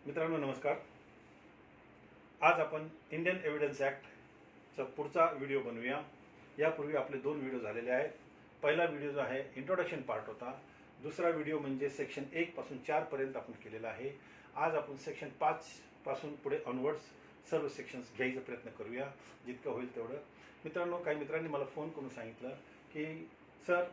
मित्रांनो नमस्कार. आज आपण इंडियन एव्हिडन्स ॲक्टचा पुढचा व्हिडिओ बनवूया. यापूर्वी आपले 2 व्हिडिओ झालेले आहेत. पहिला व्हिडिओ जो आहे इंट्रोडक्शन पार्ट होता. दुसरा व्हिडिओ म्हणजे सेक्शन 1 पासून 4 पर्यंत आपण केलेला आहे. आज आपण सेक्शन 5 पासून पुढे ऑनवर्ड्स सर्व सेक्शन्स घ्यायचा प्रयत्न करूया जितकं होईल तेवढं. मित्रांनो, काही मित्रांनी मला फोन करून सांगितलं की सर,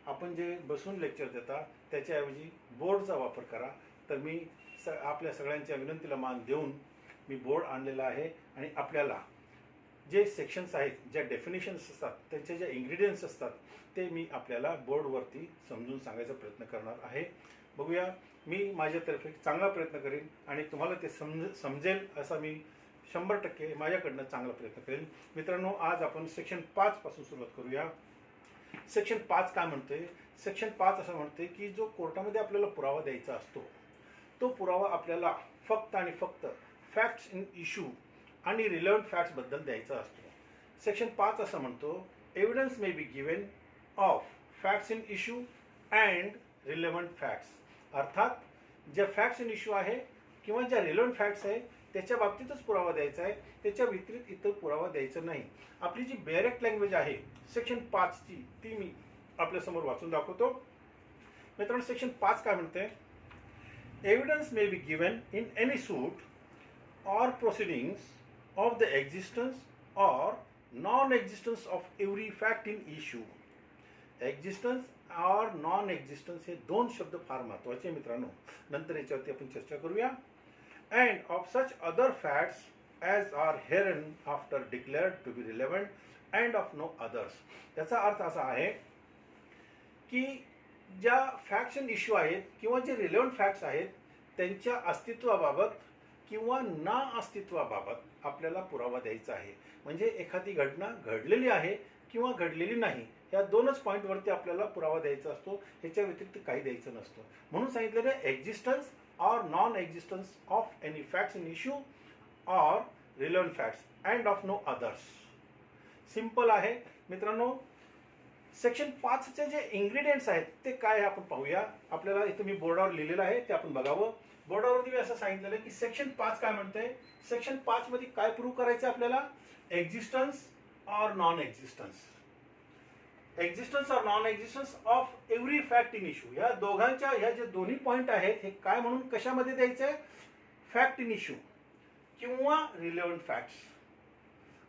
आपण जे बसून लेक्चर देता त्याच्याऐवजी बोर्डचा वापर करा. तर मी आपल्या सगळ्यांच्या विनंतीला मान देऊन मी बोर्ड आणलेला आहे आणि आपल्याला जे सेक्शन्स आहेत, ज्या डेफिनेशन्स असतात, त्यांचे जे इन्ग्रेडियंट्स असतात ते मी आपल्याला बोर्डवरती समजून सांगायचा प्रयत्न करणार आहे. बघूया, मी माझ्यातर्फे चांगला प्रयत्न करेन आणि तुम्हाला ते समजेल असा मी 100% माझ्याकडनं चांगला प्रयत्न करेन. मित्रांनो, आज आपण सेक्शन 5 पासून सुरुवात करूया. सेक्शन 5 काय म्हणते? सेक्शन 5 असं म्हणते की जो कोर्टामध्ये आपल्याला पुरावा द्यायचा असतो तो पुरावा आपल्याला फक्त आणि फक्त फॅक्ट्स इन इश्यू आणि रिलेव्हंट फॅक्ट्सबद्दल द्यायचा असतो. सेक्शन 5 असं म्हणतो, evidence may be given of facts in issue and relevant facts. अर्थात ज्या फॅक्ट्स इन इश्यू आहे किंवा ज्या रिलेव्हंट फॅक्ट्स आहे त्याच्या बाबतीतच पुरावा द्यायचा आहे, त्याच्या व्यतिरिक्त इतर पुरावा द्यायचा नाही. आपली जी डायरेक्ट लँग्वेज आहे सेक्शन 5ची ती मी आपल्यासमोर वाचून दाखवतो. मित्रांनो, सेक्शन 5 काय म्हणते? Evidence may be given in any suit or proceedings of the existence or non-existence of every fact in issue. Existence or non-existence हे 2 शब्द फार महत्त्वाचे मित्रांनो. नंतर याच्यावरती आपण चर्चा करूया. And of such other facts as are hereinafter declared to be relevant and of no others. याचा अर्थ असा आहे की ज्या फॅक्ट्स इन इश्यू आहेत किंवा जे रिलेव्हंट फॅक्ट्स आहेत त्यांच्या अस्तित्वाबाबत किंवा ना अस्तित्वाबाबत आपल्याला पुरावा द्यायचा आहे. म्हणजे एखादी घटना घडलेली आहे किंवा घडलेली नाही या 2च पॉईंटवरती आपल्याला पुरावा द्यायचा असतो. ह्याच्या व्यतिरिक्त काही द्यायचं नसतं. म्हणून सांगितलेलं आहे existence or non existence of any facts in issue or relevant facts and of no others. Simple आहे मित्रांनो. सेक्शन 5चे जे इन्ग्रेडियंट्स आहेत ते काय आहे आपण पाहूया. आपल्याला इथं मी बोर्डावर लिहिलेलं आहे ते आपण बघावं. बोर्डावरती मी असं सांगितलेलं आहे की सेक्शन 5 काय म्हणते? सेक्शन 5 मध्ये काय प्रूव्ह करायचं आपल्याला? Existence or non existence. Existence or non existence of every fact in issue. या दोघांच्या ह्या जे दोन्ही पॉईंट आहेत हे काय म्हणून कशामध्ये द्यायचे? फॅक्ट इन इश्यू किंवा रिलेव्हंट फॅक्ट्स.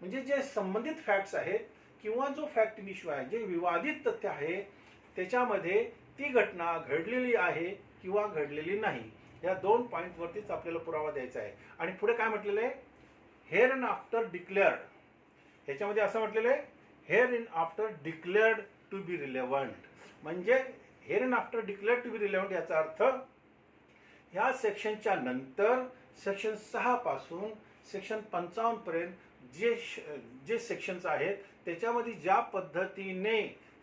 म्हणजे जे संबंधित फॅक्ट्स आहेत किंवा जो फॅक्ट इन इश्यू आहे, जे विवादित तथ्य आहे त्याच्यामध्ये ती घटना घडलेली आहे किंवा घडलेली नाही या 2 पॉईंटवरतीच आपल्याला पुरावा द्यायचा आहे. आणि पुढे काय म्हटलेलं आहे? Hereinafter declared. ह्याच्यामध्ये असं म्हटलेलं आहे hereinafter declared to be relevant. म्हणजे hereinafter declared to be relevant याचा अर्थ ह्या सेक्शनच्या नंतर सेक्शन 6 पासून सेक्शन 55 पर्यंत जे सेक्शन्स आहेत त्याच्यामध्ये ज्या पद्धतीने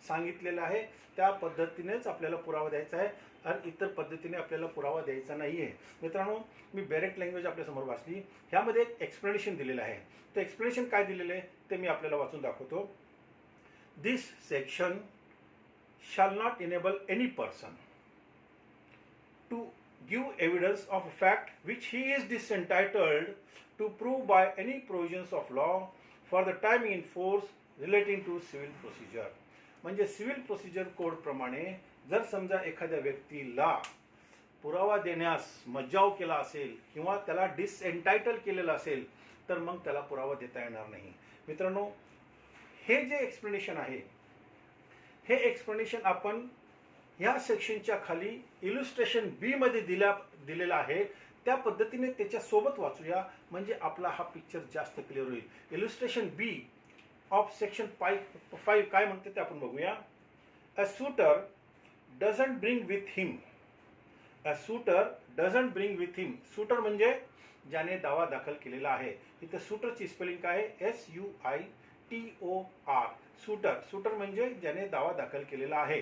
सांगितलेलं आहे त्या पद्धतीनेच आपल्याला पुरावा द्यायचा आहे आणि इतर पद्धतीने आपल्याला पुरावा द्यायचा नाही आहे. मित्रांनो, मी डायरेक्ट लँग्वेज आपल्यासमोर वाचली. ह्यामध्ये एक एक्सप्लेनेशन दिलेलं आहे. ते एक्सप्लेनेशन काय दिलेलं आहे ते मी आपल्याला वाचून दाखवतो. This section shall not enable any person to give evidence of a fact which he is disentitled to prove by any provisions of law for the time in force relating to civil procedure. म्हणजे civil procedure code प्रमाणे जर समजा एखाद्या व्यक्तीला पुरावा देण्यास मज्जाव केला असेल किंवा त्याला डिसएंटायटल केलेलं असेल तर मग त्याला पुरावा देता येणार नाही. मित्रांनो, हे जे एक्सप्लेनेशन आहे हे एक्सप्लेनेशन आपण ह्या सेक्शनच्या खाली इलुस्ट्रेशन बी मध्ये दिलेला आहे त्या पद्धतीने त्याच्यासोबत वाचूया म्हणजे आपला हा पिक्चर जास्त क्लिअर होईल. इलुस्ट्रेशन बी ऑफ सेक्शन 5 काय म्हणते ते आपण बघूया. A suitor doesn't bring with him. A suitor doesn't bring with him. Suitor म्हणजे ज्याने दावा दाखल केलेला आहे. इथं सूटरची स्पेलिंग काय आहे? SUITOR. सूटर. सूटर म्हणजे ज्याने दावा दाखल केलेला आहे.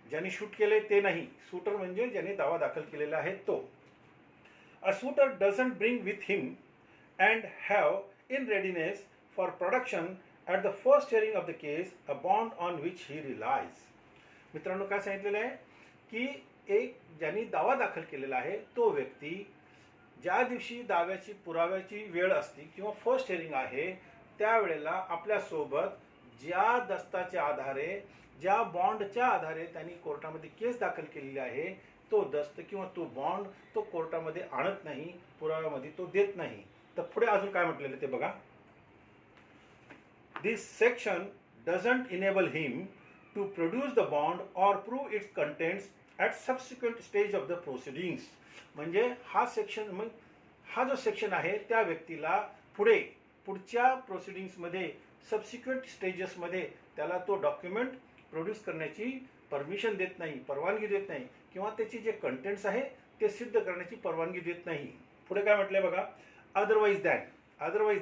ज्याने शूट केले ते नाही. शूटर म्हणजे ज्याने दावा दाखल केलेला आहे तो. A suitor doesn't bring with him and have in readiness for production at the first hearing of the case a bond on which he relies. मित्रांनो, काय सांगितलेलं आहे की एक ज्यांनी दावा दाखल केलेला आहे तो व्यक्ती ज्या दिवशी दाव्याची पुराव्याची वेळ असते किंवा फर्स्ट हिअरिंग आहे त्यावेळेला आपल्यासोबत ज्या दस्ताच्या आधारे, ज्या बॉन्डच्या आधारे त्यांनी कोर्टामध्ये केस दाखल केलेली आहे तो दस्त किंवा तो बॉन्ड तो कोर्टामध्ये आणत नाही, पुराव्यामध्ये तो देत नाही. तर पुढे अजून काय म्हटलेलं ते बघा. This section doesn't enable him to produce the bond or prove its contents at subsequent stage of the proceedings. म्हणजे हा जो सेक्शन आहे त्या व्यक्तीला पुढच्या प्रोसिडिंग्समध्ये सबसिक्वेंट स्टेजेसमध्ये त्याला तो डॉक्युमेंट प्रोड्यूस करण्याची परमिशन देत नाही, परवानगी देत नाही, किंवा त्याची जे कंटेंट्स आहे ते सिद्ध करण्याची परवानगी देत नाही. पुढे काय म्हटलंय बघा. Otherwise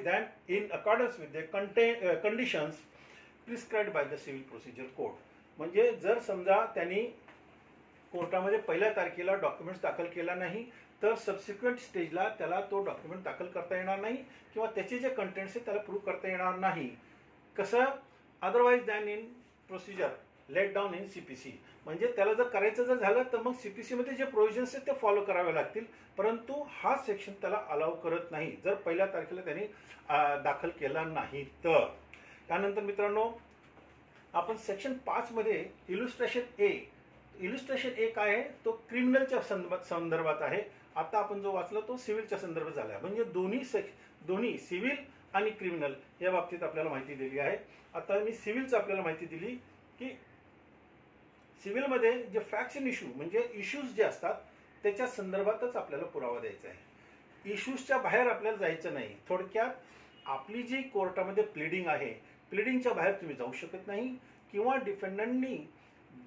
than in accordance with the conditions prescribed by the civil procedure code. म्हणजे जर समजा त्यांनी कोर्टामध्ये पहिल्या तारखेला डॉक्युमेंट्स दाखल केला नाही तर सबसिक्वेंट स्टेजला त्याला तो डॉक्युमेंट दाखल करता येणार नाही किंवा त्याचे जे कंटेंट्स आहेत त्याला प्रूव्ह करता येणार नाही. कसं. Otherwise than in procedure laid down in CPC. म्हणजे त्याला जर करायचं जर झालं तर मग CPCमध्ये जे प्रोव्हिजन्स आहेत ते फॉलो करावे लागतील, परंतु हा सेक्शन त्याला अलाउ करत नाही जर पहिल्या तारखेला त्यांनी दाखल केला नाही तर. त्यानंतर मित्रांनो आपण सेक्शन 5 मध्ये इलुस्ट्रेशन ए काय आहे तो क्रिमिनलच्या संदर्भात आहे. आता आपण जो वाचला तो सिव्हिलच्या संदर्भात झाला. म्हणजे दोन्ही सिव्हिल आणि क्रिमिनल या बाबतीत आपल्याला माहिती दिली आहे. आता मी सिव्हिलचं आपल्याला माहिती दिली की सिव्हिलमध्ये जे फॅक्ट्स इन इश्यू म्हणजे इश्यूज जे असतात त्याच्या संदर्भातच आपल्याला पुरावा द्यायचा आहे. इश्यूजच्या बाहेर आपल्याला जायचं नाही. थोडक्यात आपली जी कोर्टामध्ये प्लीडिंग आहे प्लीडिंगच्या बाहेर तुम्ही जाऊ शकत नाही किंवा डिफेंडंटनी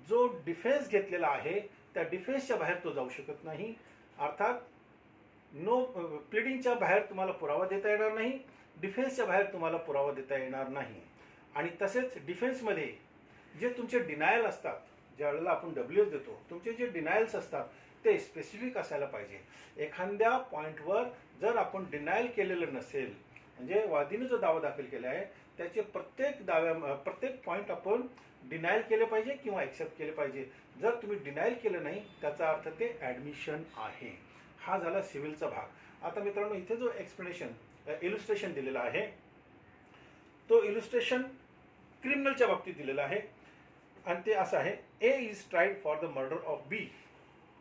जो डिफेन्स घेतलेला आहे त्या डिफेन्सच्या बाहेर तो जाऊ शकत नाही. अर्थात प्लीडिंगच्या बाहेर तुम्हाला पुरावा देता येणार नाही, डिफेन्सच्या बाहेर तुम्हाला पुरावा देता येणार नाही. आणि तसेच डिफेन्समध्ये जे तुमचे डिनायल असतात, ज्या वेळेला आपण WS देतो तुमचे जे डिनायल्स असतात ते स्पेसिफिक असायला पाहिजे. एखाद्या पॉईंटवर जर आपण डिनायल केलेलं नसेल म्हणजे वादीने जो दावा दाखल केला आहे त्याचे प्रत्येक पॉईंट आपण डिनायल केले पाहिजे किंवा ॲक्सेप्ट केले पाहिजे. जर तुम्ही डिनायल केलं नाही त्याचा अर्थ ते ॲडमिशन आहे. हा झाला सिव्हिलचा भाग. आता मित्रांनो इथे जो इलुस्ट्रेशन दिलेला आहे तो इलुस्ट्रेशन क्रिमिनलच्या बाबतीत दिलेला आहे आणि ते असं आहे. A is tried for the murder of B.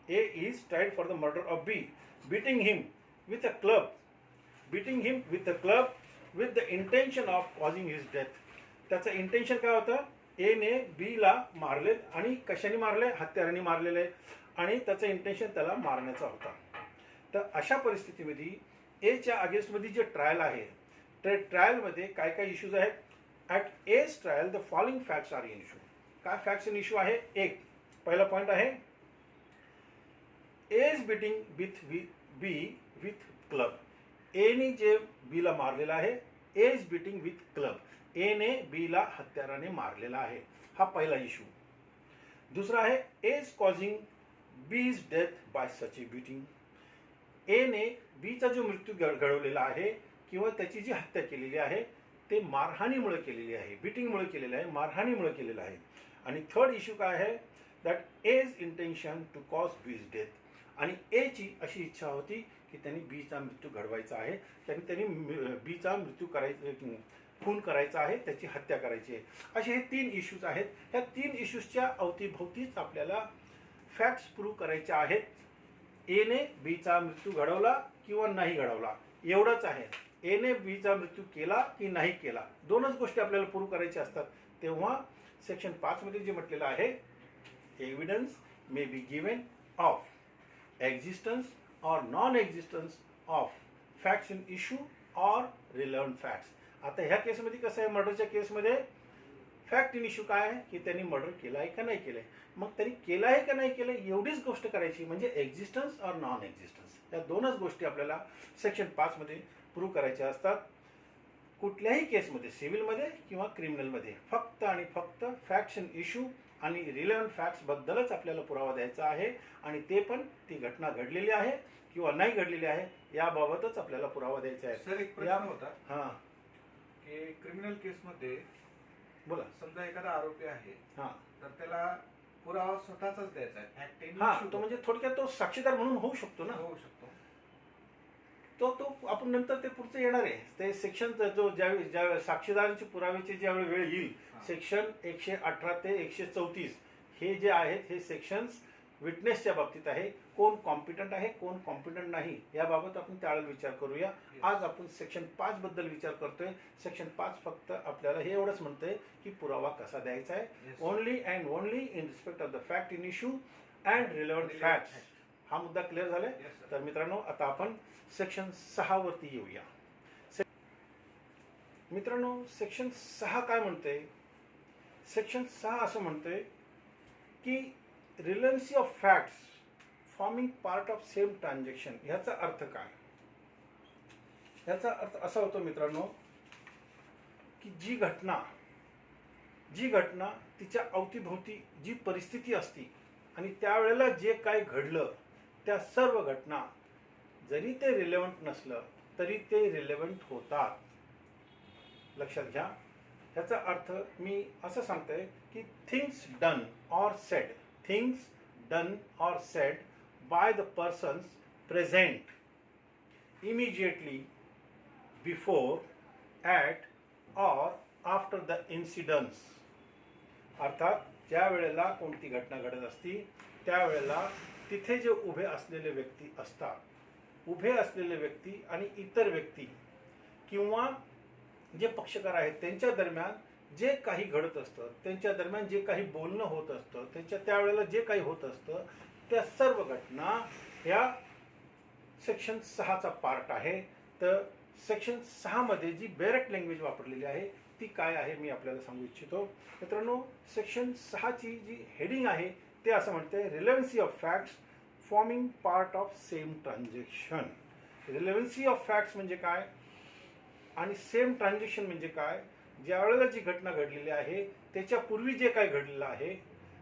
A is tried for the murder of B, beating him with a club with the intention of causing his death. त्याचं इंटेन्शन काय होतं. A ने B ला मारले आणि कशाने मारले, हत्याराने मारलेले आणि त्याचं इंटेन्शन त्याला मारण्याचा होता. तर अशा परिस्थितीमध्ये A च्या अगेन्स्टमध्ये जे ट्रायल आहे त्या ट्रायलमध्ये काय काय इश्यूज आहेत. At A's trial the following facts are in issue. काय फॅक्ट्स इन इश्यू आहे. एक पहिला पॉईंट आहे A is beating B with club. A ने जे B ला मारलेला आहे. A is beating with club. A ने B ला हत्याराने मारलेला आहे. हा पहिला इश्यू. दुसरा आहे A is causing B's death by such a beating. A ने B चा जो मृत्यू घडवलेला आहे किंवा त्याची जी हत्या केलेली आहे ते मारहाणीमुळे केलेली आहे, बीटिंगमुळे केलेलं आहे, मारहाणीमुळे केलेलं आहे. आणि थर्ड इश्यू काय आहे that A's intention to cause B's death. आणि ए ची अशी इच्छा होती की त्यांनी बीचा मृत्यू घडवायचा आहे, त्यांनी बीचा मृत्यू खून करायचा आहे, त्याची हत्या करायची आहे. असे हे 3 इश्यूज आहेत. ह्या 3 इश्यूजच्या अवतीभोवतीच आपल्याला फॅक्ट्स प्रूव्ह करायचे आहेत. ए ने बीचा मृत्यू घडवला किंवा नाही घडवला एवढंच आहे. ए ने बीचा मृत्यू केला की नाही केला दोनच गोष्टी आपल्याला प्रूव्ह करायच्या असतात. तेव्हा सेक्शन 5 मध्ये जे म्हटलेलं आहे evidence may be given of existence or non existence of facts in issue or relevant facts. आता ह्या केसमध्ये कसं आहे, मर्डरच्या केसमध्ये फॅक्ट इन इश्यू काय आहे की त्यांनी मर्डर केला आहे का नाही केलं आहे. मग त्यांनी केलं आहे का नाही केलं एवढीच गोष्ट करायची म्हणजे एक्झिस्टन्स और नॉन एक्झिस्टन्स या दोनच गोष्टी आपल्याला सेक्शन 5 मध्ये प्रूव्ह करायच्या असतात. कुठल्याही केसमध्ये सिव्हिलमध्ये किंवा क्रिमिनलमध्ये फक्त आणि फक्त फॅक्ट्स इन इश्यू आणि रिलेव्हंट फॅक्ट्स बद्दलच आपल्याला पुरावा द्यायचा आहे आणि ते पण ती घटना घडलेली आहे किंवा नाही घडलेली आहे याबाबतच आपल्याला पुरावा द्यायचा आहे. सर एक प्रश्न होता हां की क्रिमिनल केसमध्ये बोला. समजा एखादा आरोपी आहे हां तर त्याला पुरावा स्वतःचाच द्यायचा आहे. हां तो म्हणजे थोडक्यात तो साक्षीदार म्हणून होऊ शकतो ना. होऊ शकतो. तो आपण नंतर ते पुढचं येणार आहे. ते सेक्शन जो ज्या साक्षीदारांची पुराव्याची ज्यावेळी वेळ येईल, सेक्शन 118 ते 134 हे जे आहेत हे सेक्शन्स विटनेसच्या बाबतीत आहे. कोण कॉम्पिटंट आहे, कोण कॉम्पिटंट नाही याबाबत आपण त्यावेळेला विचार करूया. आज आपण सेक्शन 5 बद्दल विचार करतोय. सेक्शन 5 फक्त आपल्याला हे एवढंच म्हणतंय की पुरावा कसा द्यायचा आहे. Only and only in respect of the fact in issue and relevant facts. हा मुद्दा क्लिअर झालाय. तर मित्रांनो, आता आपण सेक्शन 6 वरती येऊया. मित्रांनो, सेक्शन 6 काय म्हणते? सेक्शन 6 असं म्हणते की relevancy of facts forming part of same transaction. ह्याचा अर्थ काय? ह्याचा अर्थ असा होतो मित्रांनो की जी घटना तिच्या अवतीभोवती जी परिस्थिती असती आणि त्यावेळेला जे काय घडलं त्या सर्व घटना जरी ते रिलेव्हंट नसलं तरी ते रिलेव्हंट होतात. लक्षात घ्या. ह्याचा अर्थ मी असं सांगतोय की things done or sed by the persons present immediately before, at or after the incidence. अर्थात ज्या वेळेला कोणती घटना घडत असती त्यावेळेला तिथे जे उभे असलेले व्यक्ती असतात, उभे असलेले व्यक्ती आणि इतर व्यक्ती किंवा जे पक्षकार आहेत त्यांच्या दरम्यान जे काही घडत असतं, त्यांच्या दरम्यान जे काही बोलणं होत असतं, त्यावेळेला जे काही होत असतं त्या सर्व घटना ह्या सेक्शन 6चा पार्ट आहे. तर सेक्शन 6 मध्ये जी बेरेक्ट लँग्वेज वापरलेली आहे ती काय आहे मी आपल्याला सांगू इच्छितो. मित्रांनो, सेक्शन 6ची जी हेडिंग आहे ते असं म्हणते relevancy of facts forming part of same transaction. Relevancy of facts म्हणजे काय आणि सेम ट्रान्झॅक्शन म्हणजे काय? ज्या वेळेला जी घटना घडलेली आहे त्याच्यापूर्वी जे काय घडलेलं आहे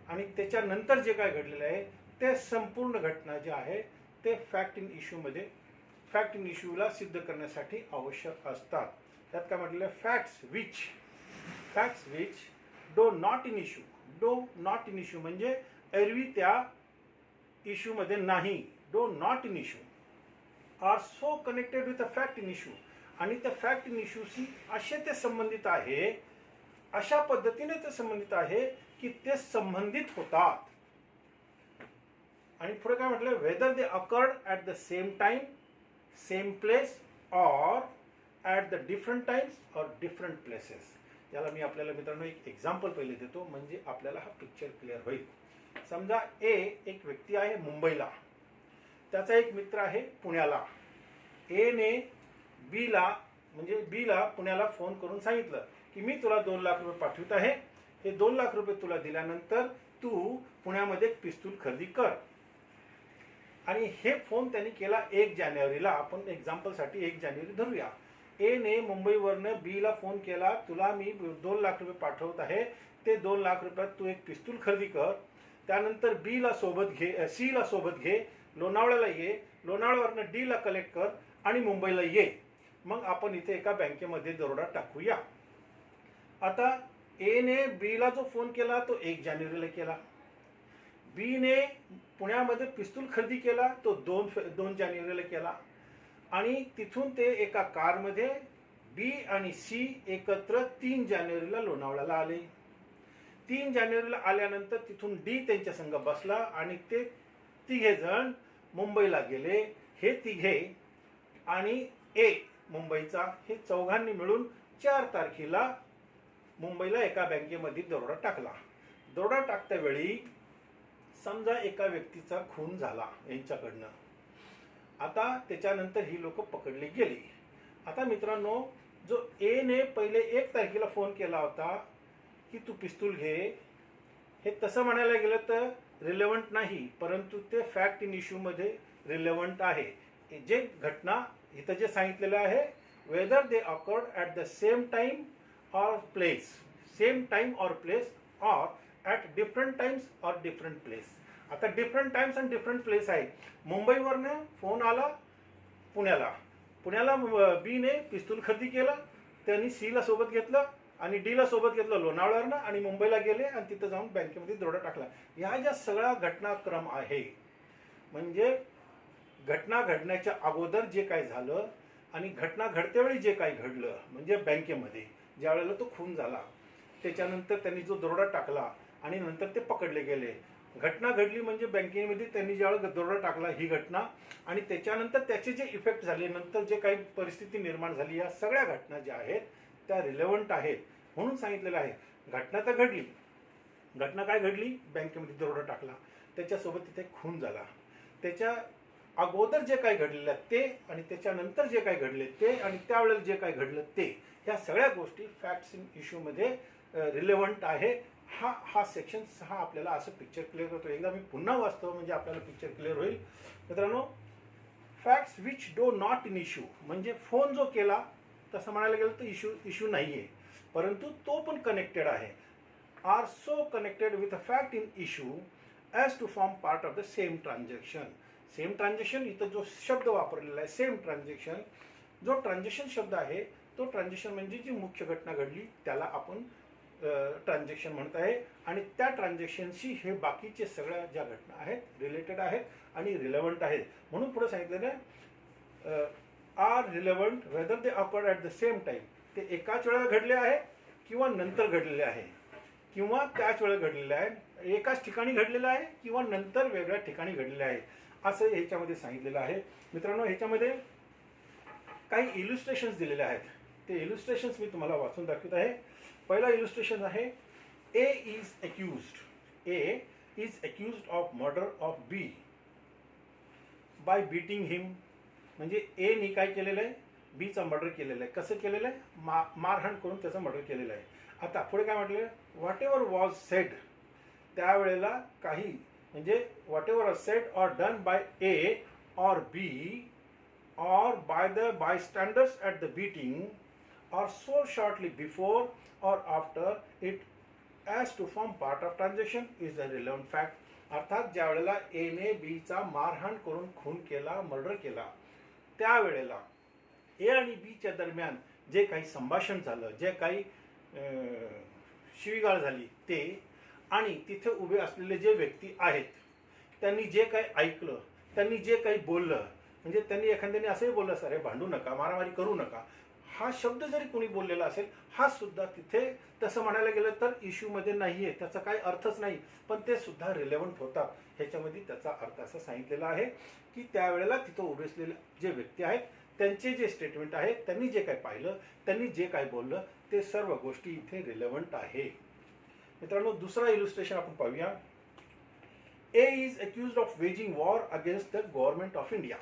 आणि त्याच्यानंतर जे काय घडलेलं आहे ते संपूर्ण घटना जे आहे ते फॅक्ट इन इश्यूला सिद्ध करण्यासाठी आवश्यक असतात. त्यात काय म्हटलेलं आहे? Facts which do not in issue म्हणजे एरवी त्या इश्यूमध्ये नाही. Do not in issue R so connected with a fact in issue आणि त्या फॅक्ट इन इश्यूशी असे ते संबंधित आहे, अशा पद्धतीने ते संबंधित आहे की ते संबंधित होतात. आणि पुढे काय म्हटलं? Weather they occurred at the same time, same place or at the different times or different places. याला मी आपल्याला मित्रांनो एक एक्झाम्पल पहिले देतो म्हणजे आपल्याला हा पिक्चर क्लिअर होईल. समजा एक व्यक्ती आहे मुंबईला, त्याचा एक मित्र आहे पुण्याला. ने बीला पुण्याला फोन करून सांगितलं की मी तुला 2 लाख रुपये पाठवित आहे. हे 2 लाख रुपये तुला दिल्यानंतर तू पुण्यामध्ये एक पिस्तूल खरेदी कर. आणि हे फोन त्यांनी केला 1 जानेवारीला. आपण एक्झाम्पलसाठी 1 जानेवारी धरूया. ने मुंबईवरनं बीला फोन केला, तुला मी 2 लाख रुपये पाठवत आहे, ते 2 लाख रुपयात तू एक पिस्तूल खरेदी कर. त्यानंतर सीला सोबत घे, लोणावळ्याला ये, लोणावळ्यावरनं डीला कलेक्ट कर आणि मुंबईला ये. मग आपण इथे एका बँकेमध्ये दरोडा टाकूया. आता ने बीला जो फोन केला तो 1 जानेवारीला केला. बीने पुण्यामध्ये पिस्तूल खरेदी केला तो 2 जानेवारीला केला. आणि तिथून ते एका कारमध्ये बी आणि सी एकत्र 3 जानेवारीला लोणावळ्याला आले. 3 जानेवारीला आल्यानंतर तिथून डी त्यांच्या संग बसला आणि ते तिघे जण मुंबईला गेले. हे तिघे आणि मुंबईचा हे चौघांनी मिळून 4 तारखेला मुंबईला एका बँकेमध्ये दरोडा टाकला. दरोडा टाकत्या वेळी समजा एका व्यक्तीचा खून झाला यांच्याकडनं. आता त्याच्यानंतर ही लोक पकडली गेली. आता मित्रांनो, जो ने पहिले 1 तारखेला फोन केला होता की तू पिस्तूल घे, हे तसं म्हणायला गेलं तर रिलेव्हंट नाही, परंतु ते फॅक्ट इन इश्यूमध्ये रिलेव्हंट आहे. जे घटना इथं जे सांगितलेलं आहे, whether they occurred at the same time or place or at different times or different place. आता different times and different place आहे. मुंबईवरनं फोन आला पुण्याला बीने पिस्तूल खरेदी केला, त्यांनी सीला सोबत घेतलं आणि डीला सोबत घेतलं लोणावळ्यावरनं आणि मुंबईला गेले आणि तिथं जाऊन बँकेमध्ये दरोडा टाकला. ह्या ज्या सगळ्या घटनाक्रम आहे म्हणजे घटना घडण्याच्या अगोदर जे काही झालं आणि घटना घडतेवेळी जे काही घडलं, म्हणजे बँकेमध्ये ज्या वेळेला तो खून झाला, त्याच्यानंतर त्यांनी जो दरोडा टाकला आणि नंतर ते पकडले गेले. घटना घडली म्हणजे बँकेमध्ये त्यांनी ज्यावेळेला दरोडा टाकला ही घटना, आणि त्याच्यानंतर त्याचे जे इफेक्ट झाले, नंतर जे काही परिस्थिती निर्माण झाली, या सगळ्या घटना ज्या आहेत त्या रिलेव्हंट आहेत म्हणून सांगितलेलं आहे. घटना तर घडली, घटना काय घडली, बँकेमध्ये दरोडा टाकला, त्याच्यासोबत तिथे खून झाला, त्याच्या अगोदर जे काही घडलेलं आहे ते, आणि त्याच्यानंतर जे काही घडले ते, आणि त्यावेळेला जे काही घडलं ते, ह्या सगळ्या गोष्टी फॅक्ट्स इन इश्यूमध्ये रिलेव्हंट आहे. हा सेक्शन 6 आपल्याला असं पिक्चर क्लिअर करतो. एकदा मी पुन्हा वाचतो म्हणजे आपल्याला पिक्चर क्लिअर होईल. मित्रांनो, facts which do not in issue, म्हणजे फोन जो केला तसं म्हणायला गेलं तर इश्यू नाही आहे, परंतु तो पण कनेक्टेड आहे, are so connected with a fact in issue as to form part of the same transaction. Same transaction, इथं जो शब्द वापरलेला आहे सेम ट्रान्झॅक्शन, जो ट्रान्झॅक्शन शब्द आहे तो ट्रान्झॅक्शन म्हणजे जी मुख्य घटना घडली त्याला आपण ट्रान्झॅक्शन म्हणत आहे, आणि त्या ट्रान्झॅक्शनशी हे बाकीचे सगळ्या ज्या घटना आहेत रिलेटेड आहेत आणि रिलेव्हंट आहेत. म्हणून पुढे सांगितलेलं आहे are relevant whether they occurred at the same time, ते एकाच वेळेला घडले आहे किंवा नंतर घडलेले आहे, किंवा त्याच वेळेला घडलेले आहे, एकाच ठिकाणी घडलेलं आहे किंवा नंतर वेगळ्या ठिकाणी घडलेले आहे, असं ह्याच्यामध्ये सांगितलेलं आहे. मित्रांनो, ह्याच्यामध्ये काही इल्युस्ट्रेशन्स दिलेले आहेत, ते इल्युस्ट्रेशन्स मी तुम्हाला वाचून दाखवत आहे. पहिला इल्युस्ट्रेशन आहे, A is accused of murder of B by beating him. म्हणजे ए नी काय केलेलं आहे, बीचा मर्डर केलेलं आहे. कसं केलेलं आहे, मारहाण करून त्याचं मर्डर केलेलं आहे. आता पुढे काय म्हटलं, व्हॉट एव्हर वॉज सेड, त्यावेळेला काही म्हणजे whatever was said or done by A or B or by the bystanders at the beating or so shortly before or after it as to form part of transaction is a relevant fact. अर्थात ज्या वेळेला ए ने बीचा मारहाण करून खून केला, murder केला, त्यावेळेला ए आणि बीच्या दरम्यान जे काही संभाषण झालं, जे काही शिवीगाळ झाली ते, आणि तिथे उभे असलेले जे व्यक्ती आहेत त्यांनी जे काही ऐकलं, त्यांनी जे काही बोललं, म्हणजे त्यांनी एखाद्याने असंही बोललं असेल, अरे भांडू नका, मारामारी करू नका, हा शब्द जरी कोणी बोललेला असेल, हा सुद्धा तिथे तसं म्हणायला गेलं तर इश्यूमध्ये नाही आहे, त्याचा काही अर्थच नाही, पण ते सुद्धा रिलेव्हंट होतात. ह्याच्यामध्ये त्याचा अर्थ असा सांगितलेला आहे की त्यावेळेला तिथं उभे असलेले जे व्यक्ती आहेत त्यांचे जे स्टेटमेंट आहेत, त्यांनी जे काही पाहिलं, त्यांनी जे काही बोललं, ते सर्व गोष्टी इथे रिलेव्हंट आहे. मित्रांनो, दुसरा इल्युस्ट्रेशन आपण पाहूया. A is accused of waging war against the government of India.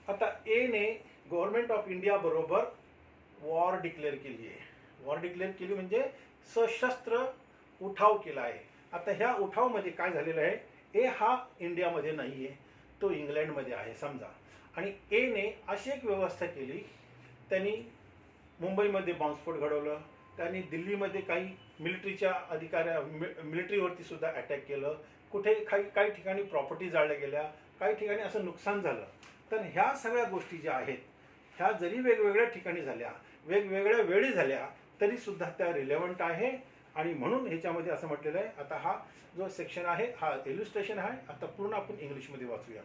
आता ए ने गव्हर्नमेंट ऑफ इंडिया बरोबर वॉर डिक्लेअर केली आहे. वॉर डिक्लेअर केली म्हणजे सशस्त्र उठाव केला आहे. आता ह्या उठावमध्ये काय झालेलं आहे, ए हा इंडियामध्ये नाही आहे, तो इंग्लंडमध्ये आहे समजा, आणि ए ने अशी एक व्यवस्था केली, त्यांनी मुंबईमध्ये बॉम्बस्फोट घडवलं, त्यांनी दिल्लीमध्ये काही मिलिटरीच्या मिलिटरीवरती सुद्धा अटॅक केलं, कुठे काही ठिकाणी प्रॉपर्टी जाळल्या गेल्या, काही ठिकाणी असं नुकसान झालं. तर ह्या सगळ्या गोष्टी ज्या आहेत ह्या जरी वेगवेगळ्या ठिकाणी झाल्या, वेगवेगळ्या वेळी झाल्या, तरी सुद्धा त्या रिलेव्हंट आहे, आणि म्हणून ह्याच्यामध्ये असं म्हटलेलं आहे. आता हा जो सेक्शन आहे हा इल्युस्ट्रेशन आहे. आता पूर्ण आपण इंग्लिशमध्ये वाचूया.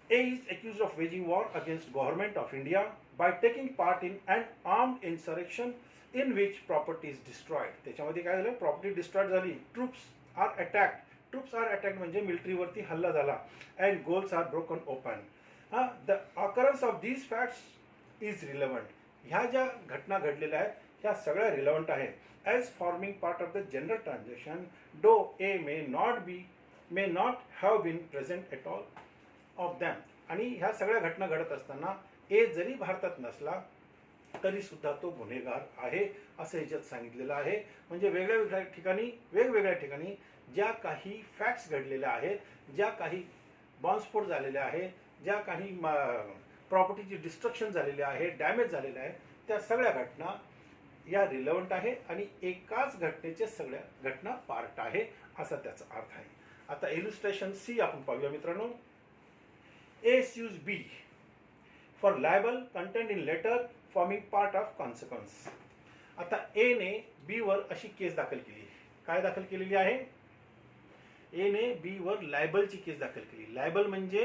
A is accused of waging war against government of India by taking part in and armed insurrection in which property is destroyed. त्याच्यामध्ये काय झालं, प्रॉपर्टी डिस्ट्रॉयड झाली, ट्रूप्स आर अटॅक्ड म्हणजे मिलिटरीवरती हल्ला झाला, and gaols are broken open. The occurrence of these facts is relevant. ह्या ज्या घटना घडलेल्या आहेत ह्या सगळ्या रिलेव्हंट आहेत. As forming part of the general transaction though A may not have been present at all of them. आणि ह्या सगळ्या घटना घडत असताना ए जरी भारतात नसला तरी सुद्धा तो गुन्हेगार आहे असं ह्याच्यात सांगितलेलं आहे. म्हणजे वेगवेगळ्या ठिकाणी ज्या काही फॅक्ट्स घडलेल्या आहेत, ज्या काही बॉम्बस्फोट झालेले आहेत, ज्या काही प्रॉपर्टीची डिस्ट्रक्शन झालेले आहे, डॅमेज झालेले आहे, त्या सगळ्या घटना या रिलेव्हंट आहे आणि एकाच घटनेचे सगळ्या घटना पार्ट आहे असा त्याचा अर्थ आहे. आता इल्युस्ट्रेशन सी आपण पाहूया मित्रांनो. ए sues B for libel contained in letter forming part of consequence. आता ए ने बी वर अशी केस दाखल केली. काय दाखल केलेली आहे, एने बी वर लायबलची केस दाखल केली. लायबल म्हणजे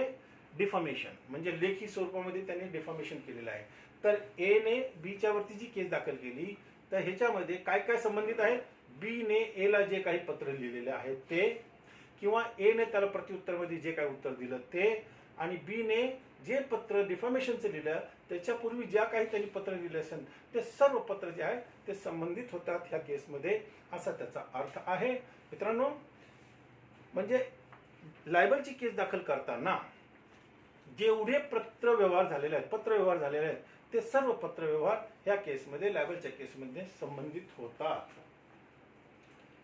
डिफॉमेशन, म्हणजे लेखी स्वरूपामध्ये त्याने डिफॉमेशन केलेलं आहे. तर एने बीच्या वरती जी केस दाखल केली तर ह्याच्यामध्ये काय काय संबंधित आहे, बीने एला जे काही पत्र लिहिलेले आहेत ते, किंवा एने त्याला प्रत्युत्तरमध्ये जे काही उत्तर दिलं ते, आणि बीने जे पत्र डिफॉमेशनचं लिहिलं त्याच्यापूर्वी ज्या काही त्यांनी पत्र लिहिले असेल ते सर्व पत्र जे आहे ते संबंधित होतात ह्या केसमध्ये, असा त्याचा अर्थ आहे. मित्रांनो, म्हणजे लायबलची केस दाखल करताना जेवढे पत्रव्यवहार झालेले आहेत, पत्रव्यवहार झालेले आहेत ते सर्व पत्रव्यवहार ह्या केसमध्ये, लायबलच्या केसमध्ये संबंधित होतात.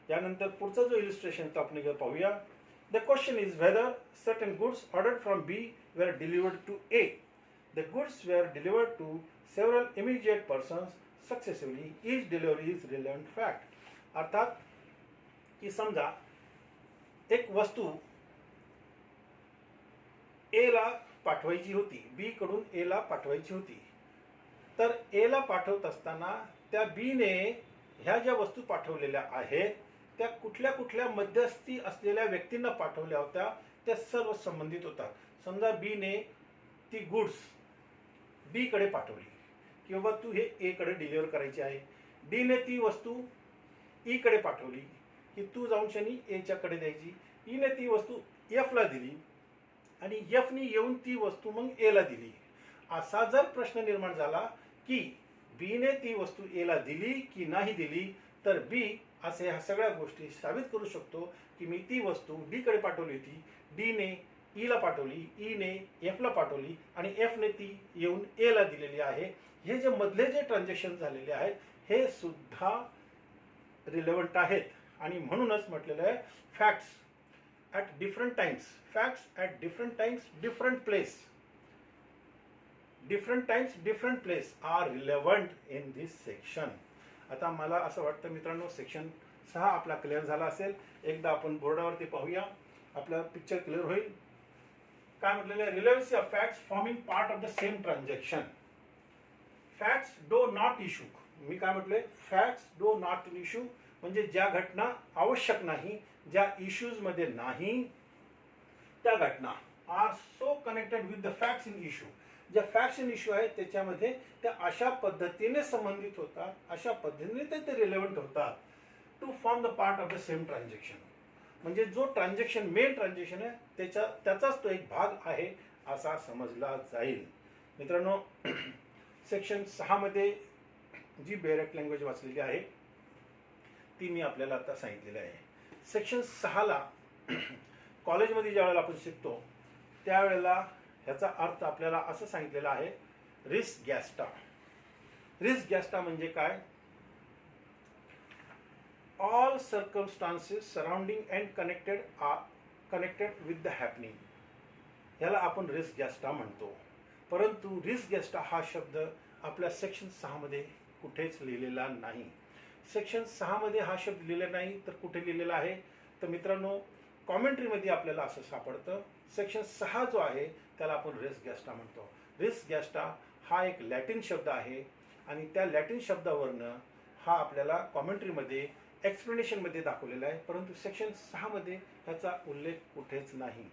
यानंतर पुढचा जो इलिस्ट्रेशन तो आपण पाहूया. The question is whether certain goods ordered from B were delivered to A. The goods were delivered to several immediate persons successively. Each delivery is relevant fact. अर्थात की समजा एक वस्तू ए ला पाठवायची होती, बी कडून ए ला पाठवायची होती. तर ए ला पाठवत असताना त्या बी ने ह्या ज्या वस्तू पाठवलेल्या आहेत त्या कुठल्या कुठल्या मध्यस्थी असलेल्या व्यक्तींना पाठवल्या होत्या त्या सर्व संबंधित होतात. समजा बी ने ती गुड्स डी कडे पाठवली, किंवा तू हे ए कडे डिलिव्हर करायची आहे. डी ने ती वस्तू ई कडे पाठवली की तू जाऊन शनी एच्या कडे द्यायची. ई ने ती वस्तू एफ ला दिली आणि एफ ने येऊन ती वस्तू मग ए ला दिली. असा जर प्रश्न निर्माण झाला की बी ने ती वस्तू ए ला दिली की नाही दिली, तर बी असे ह्या सगळ्या गोष्टी साबित करू शकतो की मी ती वस्तू डी कडे पाठवली होती, डी ने ई ला पाठवली, ई ने एफ ला पाठवली आणि एफ ने ती येऊन ए ला दिलेली आहे. हे जे मधले जे ट्रान्झॅक्शन झालेले आहेत हे सुद्धा रिलेव्हंट आहेत. आणि म्हणूनच म्हटलेलं आहे facts at different times, facts at different times different place, different times different place are relevant in this section. आता मला असं वाटतं मित्रांनो सेक्शन 6 आपला क्लिअर झाला असेल. एकदा आपण बोर्डावरती पाहूया, आपला पिक्चर क्लिअर होईल. काय म्हटलेलं आहे, relevancy of facts forming part of the same transaction. Facts do not issue. मी काय म्हटलंय, फॅक्ट्स डो नॉट इश्यू म्हणजे ज्या घटना आवश्यक नाही, ज्या इश्यूज मध्ये नाही त्या घटना R so connected with the facts in issue. ज्या फॅक्ट्स इन इश्यू आहेत त्याच्यामध्ये त्या अशा पद्धतीने संबंधित होतात, अशा पद्धतीने ते रिलेव्हंट होतात to form the part of the same transaction. म्हणजे जो ट्रान्झॅक्शन मेन ट्रान्झॅक्शन आहे त्याचाच तो एक भाग आहे असा समजला जाईल. मित्रांनो, सेक्शन 6 मध्ये जी बेरेक्ट लँग्वेज वाचलेली आहे ती मी आपल्याला आता सांगितलेली आहे. सेक्शन 6 ला कॉलेजमध्ये ज्या वेळेला आपण शिकतो त्यावेळेला ह्याचा अर्थ आपल्याला असं सांगितलेला आहे, रिस्क गॅस्टा. रिस्क गॅस्टा म्हणजे काय, all circumstances surrounding and connected with the happening, ह्याला आपण रिस्क गॅस्टा म्हणतो. परंतु रिस्क गॅस्टा हा शब्द आपल्या सेक्शन 6 मध्ये कुठेच लिहिलेला नाही. सेक्शन 6 मध्ये हा शब्द लिहिलेला नाही तर कुठे लिहिलेला आहे, तर मित्रांनो कॉमेंट्रीमध्ये आपल्याला असं सापडतं. सेक्शन 6 जो आहे त्याला आपण रिस्क गॅस्टा म्हणतो. रिस्क गॅस्टा हा एक लॅटिन शब्द आहे आणि त्या लॅटिन शब्दावरनं हा आपल्याला कॉमेंट्रीमध्ये एक्सप्लेनेशनमध्ये दाखवलेला आहे. परंतु सेक्शन 6 मध्ये ह्याचा उल्लेख कुठेच नाही.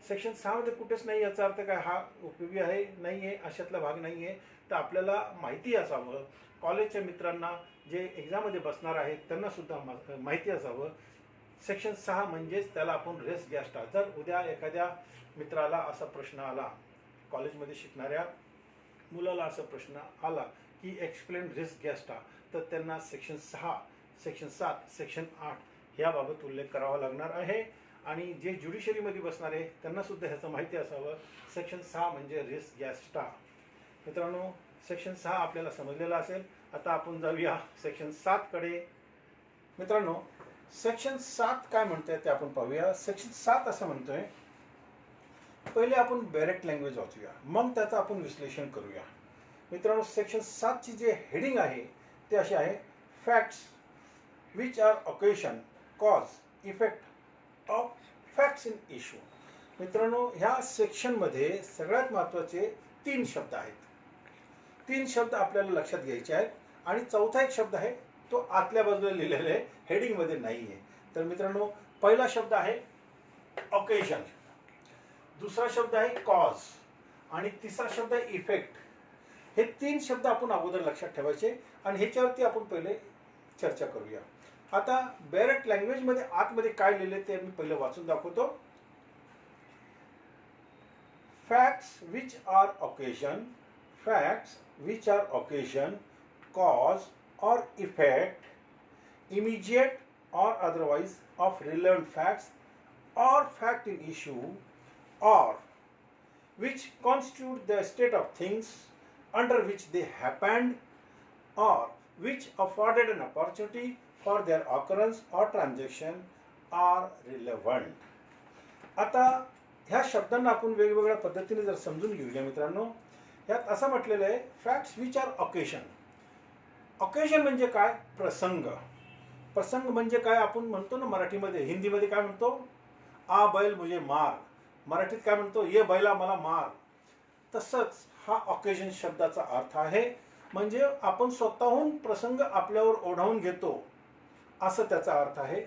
सेक्शन 6 मध्ये कुठेच नाही याचा अर्थ काय, हा उपयोगी आहे नाही आहे अशातला भाग नाही आहे. तर आपल्याला माहिती असावं, कॉलेजच्या मित्रांना जे एक्झाममध्ये बसणार आहेत त्यांना सुद्धा माहिती असावं सेक्शन 6 म्हणजेच त्याला आपण रिस्क गॅस्टा. जर उद्या एखाद्या मित्राला असा प्रश्न आला, कॉलेजमध्ये शिकणाऱ्या मुलाला असा प्रश्न आला की एक्सप्लेन रिस्क गॅस्टा, तर त्यांना सेक्शन 6, सेक्शन 7, सेक्शन 8 याबाबत उल्लेख करावा लागणार आहे. आणि जे ज्युडिशरीमध्ये बसणार आहे त्यांना सुद्धा ह्याचं माहिती असावं सेक्शन 6 म्हणजे रिस्क गॅस्टा. मित्रांनो, सेक्शन 6 आपल्याला समजलेला असेल. आता आपण जाऊया सेक्शन 7 कडे. मित्रांनो, सेक्शन 7 काय म्हणतोय ते आपण पाहूया. सेक्शन 7 असं म्हणतोय, पहिले आपण बेरेक्ट लँग्वेज वाचूया मग त्याचं आपण विश्लेषण करूया. मित्रांनो, सेक्शन 7 ची जे हेडिंग आहे ते असे आहे, facts which R occasion cause effect of facts in issue. मित्रांनो, ह्या सेक्शनमध्ये सगळ्यात महत्त्वाचे 3 शब्द आहेत. 3 शब्द आपल्याला लक्षात घ्यायचे आहेत आणि चौथा एक शब्द आहे तो आतल्या बाजूला लिहिलेला आहे, हेडिंगमध्ये नाही आहे. तर मित्रांनो, पहिला शब्द आहे ऑकेजन, दुसरा शब्द आहे कॉज आणि तिसरा शब्द आहे इफेक्ट. हे 3 शब्द आपण अगोदर लक्षात ठेवायचे आणि ह्याच्यावरती आपण पहिले चर्चा करूया. आता बॅरेट लँग्वेजमध्ये आतमध्ये काय लिहिले ते मी पहिले वाचून दाखवतो. Facts which are occasion, cause और effect, immediate or otherwise of relevant facts or fact in issue, or which constitute the state of things under which they happened, or which afforded an opportunity for their occurrence or transaction are relevant. आता ह्या शब्दांना आपण वेगवेगळ्या पद्धतीने जर समजून घेऊया मित्रांनो. ह्यात असं म्हटलेलं आहे facts which are occasion. Occasion म्हणजे काय? प्रसंग. प्रसंग म्हणजे काय आपण म्हणतो ना मराठीमध्ये, हिंदीमध्ये काय म्हणतो? आ बैल मुझे मार. मराठीत काय म्हणतो? ये बैला मला मार. तसंच हा ऑकेजन शब्दाचा अर्थ आहे. म्हणजे आपण स्वतःहून प्रसंग आपल्यावर ओढावून घेतो असं त्याचा अर्थ आहे.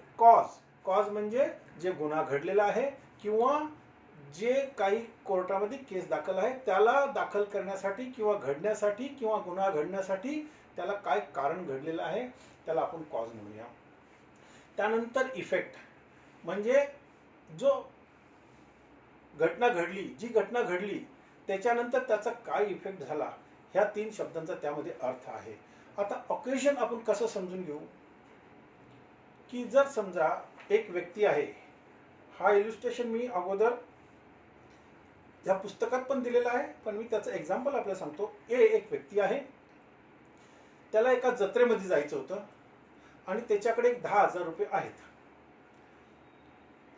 कॉज म्हणजे जे गुन्हा घडलेला आहे किंवा जे काही कोर्टामध्ये केस दाखल आहे त्याला दाखल करण्यासाठी किंवा घडण्यासाठी किंवा गुन्हा घडण्यासाठी त्याला काय कारण घडलेलं आहे त्याला आपण कॉज म्हणूया. त्यानंतर इफेक्ट म्हणजे जो जी घटना घडली त्याच्यानंतर त्याचा काय इफेक्ट झाला, ह्या 3 शब्दांचा त्यामध्ये अर्थ आहे. आता ऑकेजन आपण कसं समजून घेऊ की जर समजा एक व्यक्ती आहे, हा इल्युस्ट्रेशन मी अगोदर या पुस्तकात पण दिलेला आहे पण मी त्याचं एक्झाम्पल आपल्याला सांगतो. एक व्यक्ती आहे, त्याला एका जत्रेमध्ये जायचं होतं आणि त्याच्याकडे 10,000 रुपये आहेत.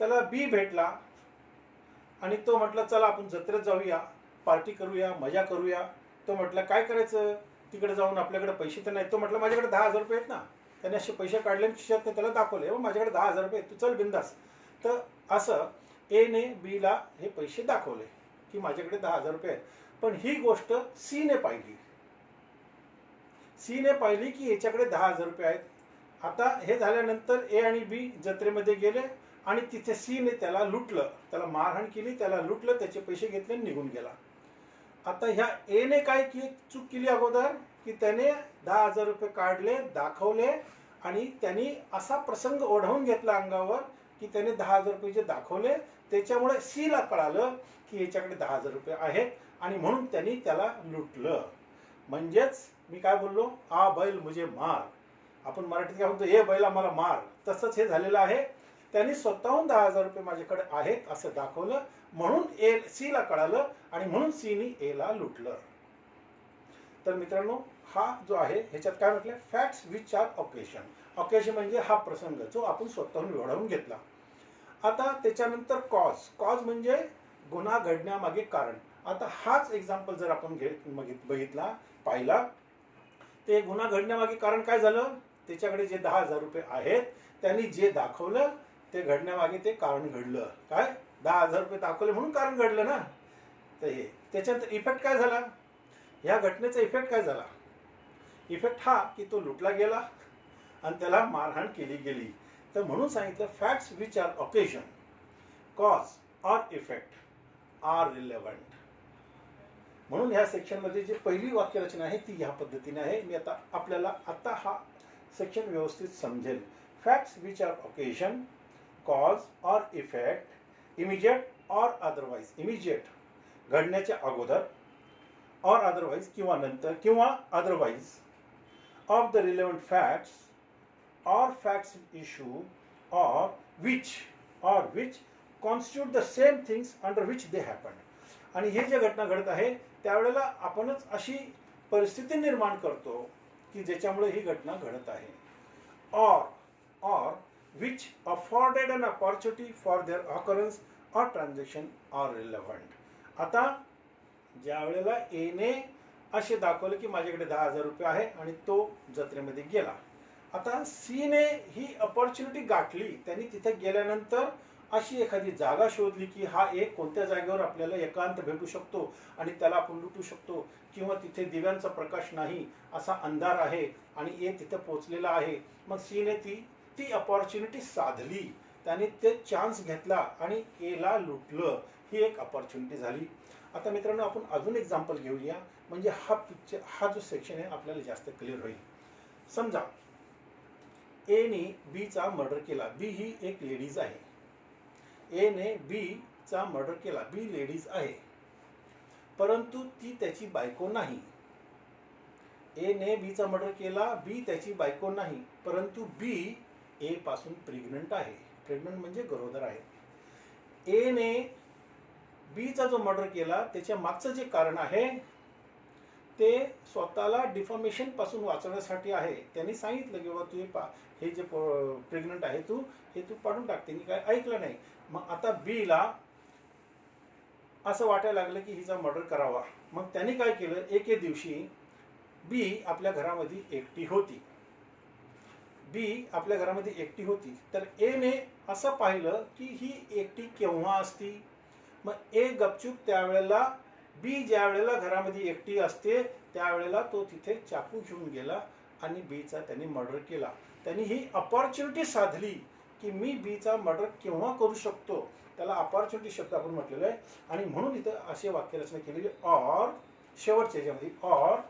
त्याला बी भेटला आणि तो म्हटला चला आपण जत्रेत जाऊया, पार्टी करूया, मजा करूया. तो म्हटला काय करायचं तिकडे जाऊन, आपल्याकडे पैसे तर नाही. तो म्हटला माझ्याकडे 10,000 रुपये आहेत ना. त्याने असे पैसे काढले आणि खिशात त्याला दाखवले, माझ्याकडे 10,000 रुपये आहेत, तू चल बिंदास. तर असं एने बीला हे पैसे दाखवले की माझ्याकडे 10,000 रुपये आहेत. पण ही गोष्ट सीने पाहिली की याच्याकडे 10,000 रुपये आहेत. आता हे झाल्यानंतर ए आणि बी जत्रेमध्ये गेले आणि तिथे सीने त्याला लुटलं, त्याला मारहाण केली, त्याला लुटलं, त्याचे पैसे घेतले आणि निघून गेला. आता ह्या एने काय चूक केली अगोदर की त्याने 10,000 रुपये काढले, दाखवले आणि त्यांनी असा प्रसंग ओढवून घेतला अंगावर की त्याने 10,000 रुपये जे दाखवले त्याच्यामुळे सीला कळालं की याच्याकडे 10,000 रुपये आहेत आणि म्हणून त्यांनी त्याला लुटलं. म्हणजेच मी काय बोललो, आ बैल मुझे मार. आपण मराठीत काय म्हणतो, ये बैला मला मार. तसंच हे झालेलं आहे. त्यांनी स्वतःहून 10,000 रुपये माझ्याकडे आहेत असं दाखवलं म्हणून सीला कळालं आणि म्हणून सीनी एला लुटलं. तर मित्रांनो हा जो आहे ह्याच्यात काय म्हटलं, facts which are occasion. Occasion म्हणजे हा प्रसंग जो आपण स्वतःहून ओढावून घेतला. आता त्याच्यानंतर कॉज म्हणजे गुन्हा घडण्यामागे कारण. आता हाच एक्झाम्पल जर आपण पाहिला ते गुन्हा घडण्यामागे कारण काय झालं, त्याच्याकडे जे 10,000 रुपये आहेत त्यांनी जे दाखवलं ते घडण्यामागे ते कारण घडलं. काय 10,000 रुपये दाखवले म्हणून कारण घडलं ना. तर हे त्याच्यानंतर इफेक्ट काय झाला, ह्या घटनेचा इफेक्ट काय झाला. इफेक्ट हा की तो लुटला गेला आणि त्याला मारहाण केली गेली. तर म्हणून सांगितलं facts which are occasion, cause or effect are relevant. म्हणून ह्या सेक्शनमध्ये जे पहिली वाक्यरचना आहे ती ह्या पद्धतीने आहे. मी आपल्याला हा सेक्शन व्यवस्थित समजेल. Facts which are occasion, cause or effect, immediate or otherwise. Immediate घडण्याच्या अगोदर, ऑर अदरवाइज किंवा नंतर किंवा otherwise, of the relevant facts or facts issue or which constitute the same things under which they happen. आणि हे जे घटना घडत आहे त्यावेळेला आपणच अशी परिस्थिती निर्माण करतो की ज्याच्यामुळे ही घटना घडत आहे. Or which afforded an opportunity for their occurrence or transaction are relevant. आता ज्या वेळेला एने असे दाखवले की माझ्याकडे 10,000 रुपये आहे आणि तो जत्रेमध्ये गेला. आता सीने ही अपॉर्च्युनिटी गाठली. त्यांनी तिथे गेल्यानंतर अशी एखादी जागा शोधली की हा एक कोणत्या जागेवर आपल्याला एकांत भेटू शकतो आणि त्याला आपण लुटू शकतो किंवा तिथे दिव्यांचा प्रकाश नाही, असा अंधार आहे आणि तिथे पोचलेला आहे. मग सीने ती अपॉर्च्युनिटी साधली त्याने ते चान्स घेतला आणि एला लुटलं. ही एक अपॉर्च्युनिटी झाली. आता मित्रांनो आपण अजून एक्झाम्पल घेऊया, म्हणजे हा जो सेक्शन आहे आपल्याला जास्त क्लिअर होईल. समजा एने बीचा मर्डर केला. बी ही एक लेडीज आहे. एने बीचा मर्डर केला. बी लेडीज आहे, परंतु ती त्याची बायको नाही. एने बीचा मर्डर केला. बी त्याची बायको नाही, परंतु बी ए पासून प्रेग्नंट आहे. प्रेग्नंट म्हणजे गरोदर आहे. एने बीचा जो मर्डर केला त्याच्या मागचं जे कारण आहे ते स्वतःला डिफॉर्मेशन पासून वाचवण्यासाठी आहे. त्यांनी सांगितलं की बाबा तू हे जे प्रेग्नंट आहे तू पाडून टाक. त्यांनी काय ऐकलं नाही. मग आता बीला असं वाटायला लागलं की हिचा मर्डर करावा. मग त्यांनी काय केलं, एके दिवशी बी आपल्या घरामध्ये एकटी होती. तर एने असं पाहिलं की ही एकटी केव्हा असती. मग ए गपचूप त्यावेळेला बी ज्या वेळेला घरामध्ये एकटी असते त्यावेळेला तो तिथे चाकू घेऊन गेला आणि बीचा त्याने मर्डर केला. त्यांनी ही अपॉर्च्युनिटी साधली की मी बीचा मर्डर केव्हा करू शकतो. त्याला अपॉर्च्युनिटी शब्द आपण म्हटलेला आहे. आणि म्हणून इथं असे वाक्यरचना केलेली, ऑर शेवटच्या याच्यामध्ये, or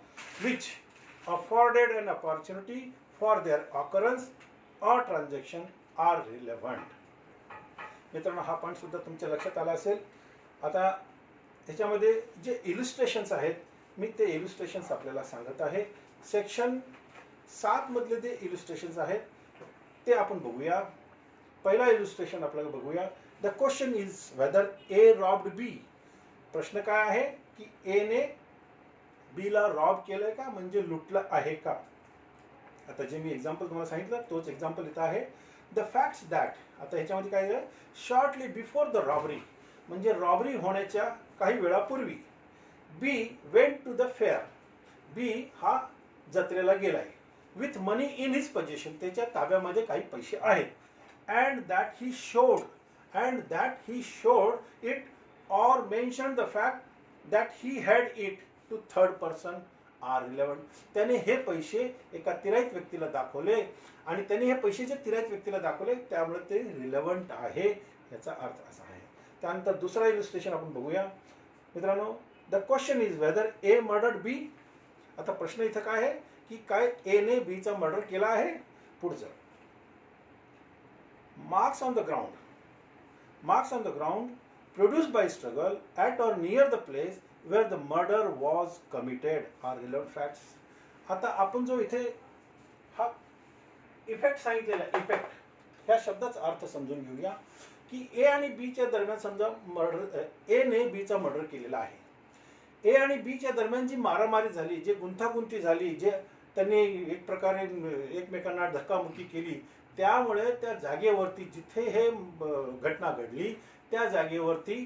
which afforded an opportunity for their occurrence or transaction are relevant. मित्रांनो हा पॉईंट सुद्धा तुमच्या लक्षात आला असेल. आता ह्याच्यामध्ये जे इलिस्ट्रेशन्स आहेत मी ते इलिस्ट्रेशन्स आपल्याला सांगत आहे. सेक्शन 7 मधले जे इलिस्ट्रेशन्स आहेत ते आपण बघूया. पहिला इलिस्ट्रेशन आपल्याला बघूया. The question is whether A robbed B. प्रश्न काय आहे की एने बीला रॉब केलंय का, म्हणजे लुटलं आहे का. आता जे मी एक्झाम्पल तुम्हाला सांगितलं तोच एक्झाम्पल इथं आहे. The facts that. आता ह्याच्यामध्ये काय आहे, शॉर्टली बिफोर द रॉबरी, म्हणजे रॉबरी होण्याच्या काही वेळापूर्वी B went to the fair. B हा जत्रेला गेलाय. With money in his possession, त्याच्या ताब्यामध्ये काही पैसे आहेत. And that he showed it or mention the fact that he had it to third person are relevant. त्याने हे पैसे एका तिराईत व्यक्तीला दाखवले आणि त्याने हे पैसे जे तिराईत व्यक्तीला दाखवले त्यामुळे ते रिलेव्हंट आहे, याचा अर्थ असा आहे. त्यानंतर दुसरा इलिस्ट्रेशन आपण बघूया. मित्रांनो, the question is whether A murdered B. आता प्रश्न इथं काय आहे की काय एने बीचा मर्डर केला आहे. पुढचं, marks on the ground produced by struggle at or near the place where the murder was committed are relevant facts. आता आपण जो इथे हा इफेक्ट सांगितलेला, इफेक्ट ह्या शब्दाचा अर्थ समजून घेऊया की ए आणि बीच्या दरम्यान समजा एने बीचा मर्डर केलेला आहे. ए आणि बीच्या दरम्यान जी मारामारी झाली, जे गुंतागुंती झाली, जे त्यांनी एक प्रकारे एकमेकांना धक्कामुक्की केली, त्यामुळे त्या जागेवरती जिथे हे घटना घडली त्या जागेवरती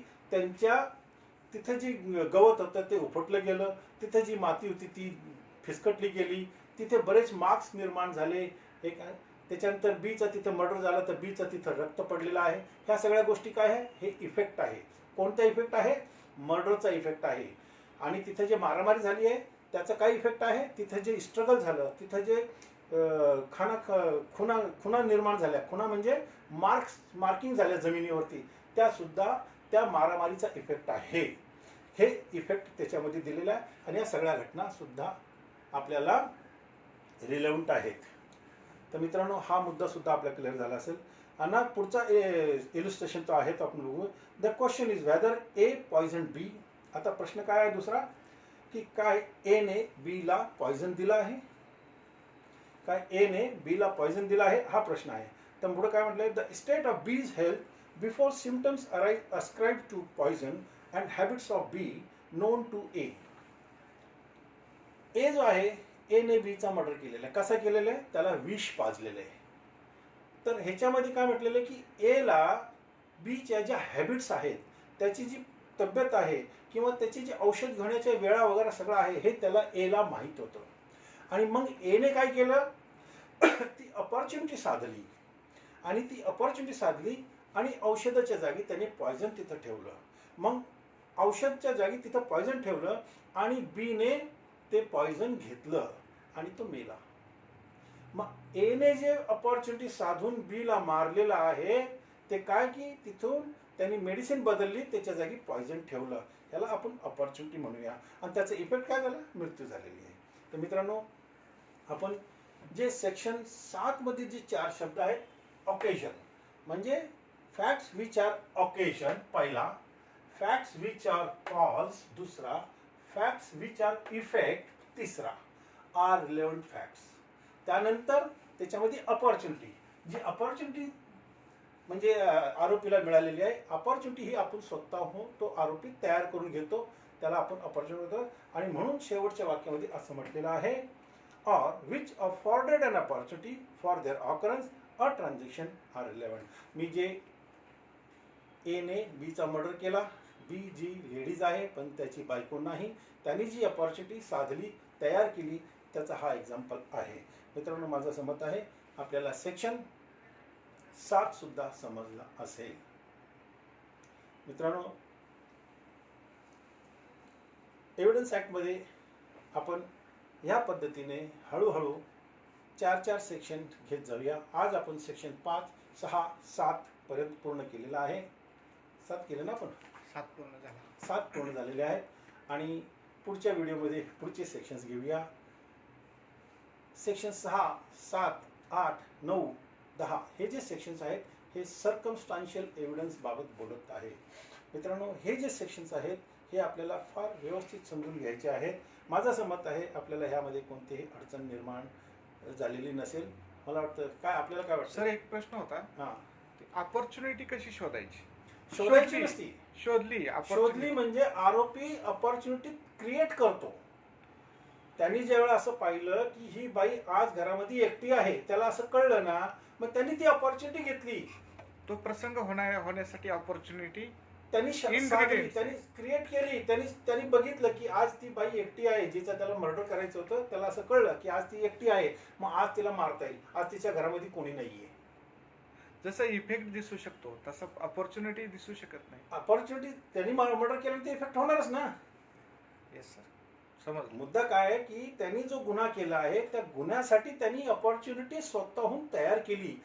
तिथे जी गवत होतं ते उपटलं गेलं. तिथे जी माती होती ती फिसकटली गेली. तिथे बरेच मार्क्स निर्माण झाले. त्याच्यानंतर बीचा तिथे मर्डर झाला तर बीचा तिथं रक्त पडलेलं आहे. ह्या सगळ्या गोष्टी काय आहे, हे इफेक्ट आहे. कोणता इफेक्ट आहे, मर्डरचा इफेक्ट आहे. आणि तिथे जे मारामारी झाली आहे त्याचा काय इफेक्ट आहे, तिथे जे स्ट्रगल झालं, तिथे जे खुणा निर्माण झाल्या, खुणा म्हणजे मार्किंग झाल्या जमिनीवरती, त्या सुद्धा त्या मारामारीचा इफेक्ट आहे. हे इफेक्ट त्याच्यामध्ये दिलेला आहे. आणि या सगळ्या घटना सुद्धा आपल्याला रिलेव्हंट आहेत. तर मित्रांनो हा मुद्दा सुद्धा आपल्या क्लिअर झाला असेल. आणि पुढचा इलिस्ट्रेशन तो आहे तो आपण बघू. The question is whether A poison B. आता प्रश्न काय आहे दुसरा की काय एने बीला पॉइझन दिला आहे. काय एने बीला पॉइझन दिला आहे हा प्रश्न आहे. तर पुढे काय म्हटलंय, the state of B's health before symptoms ascribe to poison and habits of B known to A. A जो आहे एने बीचा मर्डर केलेला आहे. कसा केलेला आहे, त्याला विष पाजलेलं आहे. तर ह्याच्यामध्ये काय म्हटलेलं आहे की एला बीच्या ज्या हॅबिट्स आहेत, त्याची जी तब्येत आहे किंवा त्याची जी औषध घेण्याच्या वेळा वगैरे सगळं आहे हे त्याला एला माहीत होतं. आणि मग एने काय केलं, ती अपॉर्च्युनिटी साधली आणि औषधाच्या जागी त्याने पॉयझन तिथं ठेवलं. मग औषधच्या जागी तिथं पॉयझन ठेवलं आणि बीने ते पॉयझन घेतलं आणि तो मेला. मग एने जे अपॉर्च्युनिटी साधून बीला मारलेला आहे ते काय की तिथून त्यांनी मेडिसिन बदलली, त्याच्या जागी पॉयझन ठेवलं. याला आपण अपॉर्च्युनिटी म्हणूया. आणि त्याचा इफेक्ट काय झाला? मृत्यू झालेली आहे. तर मित्रांनो, आपण जे सेक्शन 7 मध्ये जे 4 शब्द आहेत, ऑकेजन म्हणजे फॅक्ट्स विच आर ऑकेजन पहिला, फॅक्ट्स विच आर कॉज दुसरा, फॅक्ट्स विच आर इफेक्ट तिसरा, आर रिलेव्हंट फॅक्ट्स. त्यानंतर त्याच्यामध्ये अपॉर्च्युनिटी, जी अपॉर्च्युनिटी म्हणजे आरोपीला मिळालेली आहे. अपॉर्च्युनिटी ही आपण स्वतःहून तो आरोपी तयार करून घेतो, त्याला आपण अपॉर्च्युनिटी होतो. आणि म्हणून शेवटच्या वाक्यामध्ये असं म्हटलेलं आहे, or which afforded an opportunity for their occurrence or transaction are relevant. मी जे ए ने बीचा मर्डर केला, बी जी लेडीज आहे पण त्याची बायको नाही, त्यांनी जी अपॉर्च्युनिटी साधली, तयार केली, त्याचा हा एक्झाम्पल आहे. मित्रांनो, माझं असं मत आहे आपल्याला सेक्शन 7 सुद्धा समजला असेल. मित्रांनो, एव्हिडन्स ॲक्टमध्ये आपण ह्या पद्धतीने हळूहळू 4 सेक्शन घेत जाऊया. आज आपण सेक्शन 5, 6, 7 पर्यंत पूर्ण केलेलं आहे. 7 केलं ना आपण? 7 पूर्ण झाला. 7 पूर्ण झालेले आहेत. आणि पुढच्या व्हिडिओमध्ये पुढचे सेक्शन्स घेऊया. सेक्शन 6, 7, 8, 9, 10 हे जे सेक्शन्स आहेत हे सर्कमस्टान्शियल एव्हिडन्स बाबत बोलत आहे. मित्रांनो, हे जे सेक्शन्स आहेत हे आपल्याला फार व्यवस्थित समजून घ्यायचे आहेत. माझं असं मत आहे आपल्याला ह्यामध्ये कोणतीही अडचण निर्माण झालेली नसेल. मला वाटतं, काय आपल्याला काय वाटतं? सर, एक प्रश्न होता. हां, अपॉर्च्युनिटी कशी शोधायची? शोधायची नसती. शोधली म्हणजे आरोपी अपॉर्च्युनिटी क्रिएट करतो. त्यांनी ज्यावेळेला असं पाहिलं की ही बाई आज घरामध्ये एकटी आहे, त्याला असं कळलं ना, मग त्यांनी ती अपॉर्च्युनिटी घेतली. तो प्रसंग होण्यासाठी अपॉर्च्युनिटी त्यांनी Ingredients. त्यांनी क्रिएट केली. त्यांनी बघितलं की आज ती बाई एकटी आहे, जिचं त्याला मर्डर करायचं होतं. त्याला असं कळलं की आज ती एकटी आहे, मग आज तिला मारता येईल, आज तिच्या घरामध्ये कोणी नाहीये. जसं इफेक्ट दिसू शकतो तसं अपॉर्च्युनिटी दिसू शकत नाही. अपॉर्च्युनिटी त्यांनी मर्डर केलं ते इफेक्ट होणारच ना. येस सर, समज. मुद्दा काय आहे की त्यांनी जो गुन्हा केला आहे त्या गुन्ह्यासाठी त्यांनी अपॉर्च्युनिटी स्वतःहून तयार केली.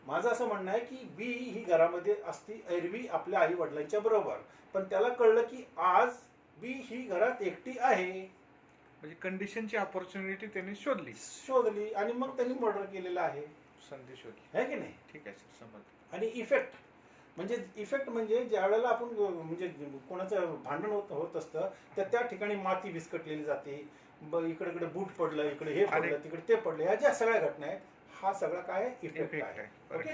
माझं असं म्हणणं आहे की बी ही घरामध्ये असती एरवी आपल्या आई वडिलांच्या बरोबर, पण त्याला कळलं की आज बी ही घरात एकटी आहे, म्हणजे कंडिशनची अपॉर्च्युनिटी त्यांनी शोधली आणि मग त्यांनी मर्डर केलेलं आहे. संधी शोधली. है की नाही? ठीक आहे सर, समज. आणि इफेक्ट म्हणजे ज्या वेळेला आपण म्हणजे कोणाचं भांडण होत असतं तर त्या ठिकाणी माती विस्कटलेली जाते, इकडे बूट पडलं, इकडे हे पडलं, तिकडे ते पडलं, ह्या ज्या सगळ्या घटना आहेत, हा सगळा काय आहे? इफेक्ट आहे. ओके.